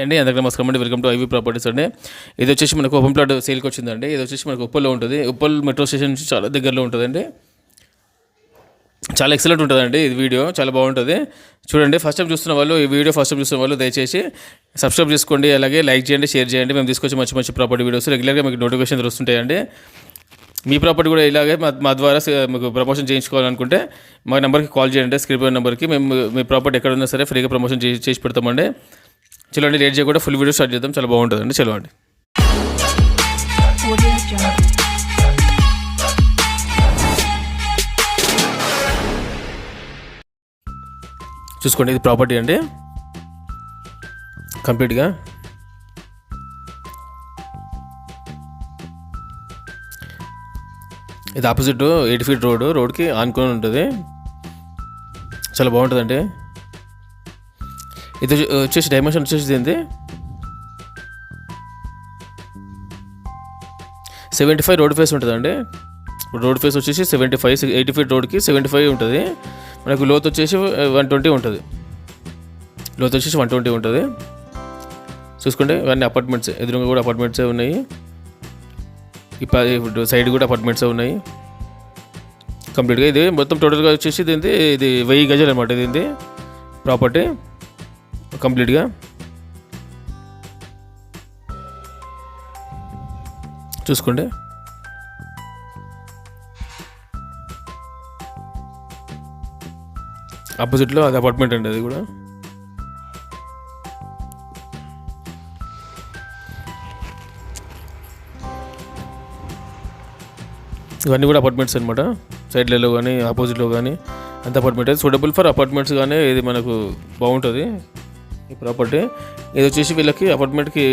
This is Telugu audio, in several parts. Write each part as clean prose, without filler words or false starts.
అండి అందరికీ నమస్కారం అండి. వెల్కమ్ టు ఐవీ ప్రాపర్టీస్ అండి. ఇది వచ్చేసి మనకు ఓపెన్ ప్లాట్ సేల్కి వచ్చిందండి. ఇది వచ్చేసి మనకు ఉప్పల్లో ఉంటుంది. ఉప్పల్ మెట్రో స్టేషన్ నుంచి చాలా దగ్గరలో ఉంటుందండి. చాలా ఎక్సలెంట్ ఉంటుందండి. ఇది వీడియో చాలా బాగుంటుంది. చూడండి, ఫస్ట్ టైం చూస్తున్న వాళ్ళు, ఈ వీడియో ఫస్ట్ టైం చూస్తున్న వాళ్ళు దయచేసి సబ్స్క్రైబ్ చేసుకోండి, అలాగే లైక్ చేయండి, షేర్ చేయండి. మేము తీసుకొచ్చి మంచి మంచి ప్రాపర్టీ వీడియోస్ రెగ్యులర్గా మీకు నోటిఫికేషన్ వస్తుంటాయండి. మీ ప్రాపర్టీ కూడా ఇలాగే మా ద్వారా మీకు ప్రమోషన్ చేయించుకోవాలనుకుంటే మా నెంబర్కి కాల్ చేయండి. స్క్రీన్ నెంబర్కి మేము మీ ప్రాపర్టీ ఎక్కడ ఉన్నా సరే ఫ్రీగా ప్రమోషన్ చేసి పెడతామండి. చలోండి, లేట్ చేయకుండా ఫుల్ వీడియో స్టార్ట్ చేద్దాం. చాలా బాగుంటుందండి. చలో అండి. చూసుకోండి, ఇది ప్రాపర్టీ అండి. కంప్లీట్గా ఇది ఆపోజిట్ 8 ఫీట్ రోడ్కి ఆనుకొని ఉంటుంది. చాలా బాగుంటుందండి. ఇది వచ్చేసి డైమెన్షన్ వచ్చేసి ఏంటి 75 రోడ్ ఫేస్ ఉంటుందండి. రోడ్ ఫేస్ వచ్చేసి 75, 80 ఫీట్ రోడ్కి 75 ఉంటుంది. మనకు లోతు వచ్చేసి 120 ఉంటుంది. లోతు వచ్చేసి 120 ఉంటుంది. చూసుకోండి, ఇవన్నీ అపార్ట్మెంట్స్, ఎదురుగా కూడా అపార్ట్మెంట్సే ఉన్నాయి. సైడ్ కూడా అపార్ట్మెంట్సే ఉన్నాయి. కంప్లీట్గా ఇది మొత్తం టోటల్గా వచ్చేసి ఇది 1000 గజాలు అనమాట. ఇది ప్రాపర్టీ కంప్లీట్గా. చూసుకోండి, ఆపోజిట్లో అది అపార్ట్మెంట్ అండి. అది కూడా ఇవన్నీ కూడా అపార్ట్మెంట్స్ అనమాట. సైడ్లలో కానీ ఆపోజిట్లో కానీ అంత అపార్ట్మెంట్. సూటబుల్ ఫర్ అపార్ట్మెంట్స్ కానీ ఇది మనకు బాగుంటుంది ఈ ప్రాపర్టీ. ఇది వచ్చేసి వీళ్ళకి అపార్ట్మెంట్కి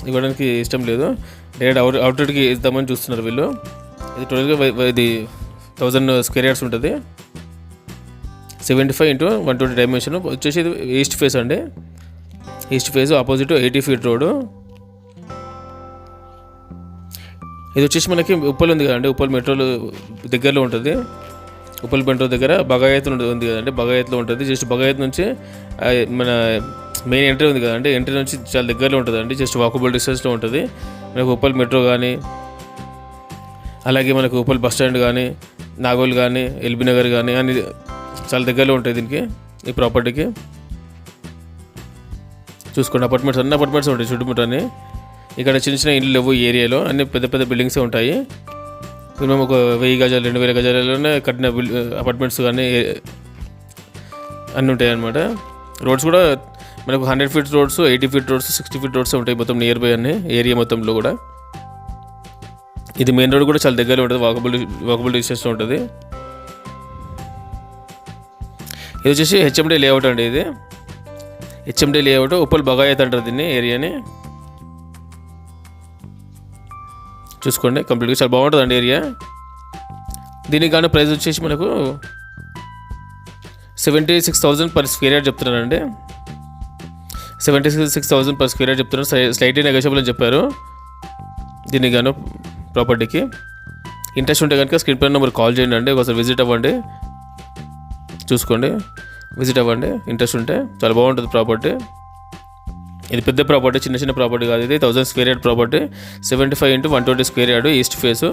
ఇవ్వడానికి ఇష్టం లేదు, డైరెక్ట్ అవుట్లెట్కి ఇద్దామని చూస్తున్నారు వీళ్ళు. ఇది టోటల్గా ఇది 1000 స్క్వేర్ యార్డ్స్ ఉంటుంది. 75x120 డైమెన్షన్ వచ్చేసి ఇది ఈస్ట్ ఫేస్ అండి. East face opposite 80 feet road. ఇది వచ్చేసి మనకి ఉప్పల్ ఉంది కదండి, ఉప్పల్ మెట్రోలో దగ్గరలో ఉంటుంది. ఉప్పల్ మెట్రో దగ్గర బగాయత్ ఉంది కదండి, బగాయత్లో ఉంటుంది. జస్ట్ బగాయత్ నుంచి మన మెయిన్ ఎంట్రీ ఉంది కదండి, ఎంట్రీ నుంచి చాలా దగ్గరలో ఉంటుందండి. జస్ట్ వాకబుల్ డిస్టెన్స్లో ఉంటుంది. మనకు ఉప్పల్ మెట్రో కానీ, అలాగే మనకు ఉప్పల్ బస్ స్టాండ్ కానీ, నాగోల్ కానీ, ఎల్బీ నగర్ కానీ అన్ని చాలా దగ్గరలో ఉంటాయి దీనికి, ఈ ప్రాపర్టీకి. చూసుకోండి, అపార్ట్మెంట్స్ అన్ని అపార్ట్మెంట్స్ ఉంటాయి చుట్టుముట్టని. ఇక్కడ చిన్న చిన్న ఇల్లు లేవు ఈ ఏరియాలో, అన్ని పెద్ద పెద్ద బిల్డింగ్సే ఉంటాయి. మినిమం ఒక 1000 గజాలు 2000 గజాలలోనే కట్టిన అపార్ట్మెంట్స్ కానీ అన్నీ ఉంటాయి అన్నమాట. రోడ్స్ కూడా మనకు 100 feet roads, 80 feet roads, 60 feet roads ఉంటాయి మొత్తం నియర్ బై అన్ని ఏరియా మొత్తంలో కూడా. ఇది మెయిన్ రోడ్ కూడా చాలా దగ్గరలో ఉంటుంది, వాకబుల్ డిస్టెన్స్లో ఉంటుంది. ఇది వచ్చేసి హెచ్ఎండి లేఅవుట్ అండి. ఇది హెచ్ఎండి లేఅవుట్, ఉప్పల్ బగాయత్ అంటారు దీన్ని ఏరియాని. చూసుకోండి, కంప్లీట్గా చాలా బాగుంటుందండి ఏరియా. దీనికి కానీ ప్రైస్ వచ్చేసి మనకు 76,000 పర్ స్క్వేర్ యార్డ్ చెప్తున్నారండి. 76,000 పర్ స్క్వేర్ యార్డ్ చెప్తున్నారు. స్లైట్లీ నెగోషియబుల్ అని చెప్పారు దీనికి గాను ప్రాపర్టీకి. ఇంట్రెస్ట్ ఉంటే కనుక స్క్రీన్ పై నెంబర్ కాల్ చేయండి అండి, ఒకసారి విజిట్ అవ్వండి. చూసుకోండి, విజిట్ అవ్వండి ఇంట్రెస్ట్ ఉంటే. చాలా బాగుంటుంది ప్రాపర్టీ. ఇది పెద్ద ప్రాపర్టీ, చిన్న చిన్న ప్రాపర్టీ కాదు. ఇది 1000 square yard property, 75x120 square yard east face.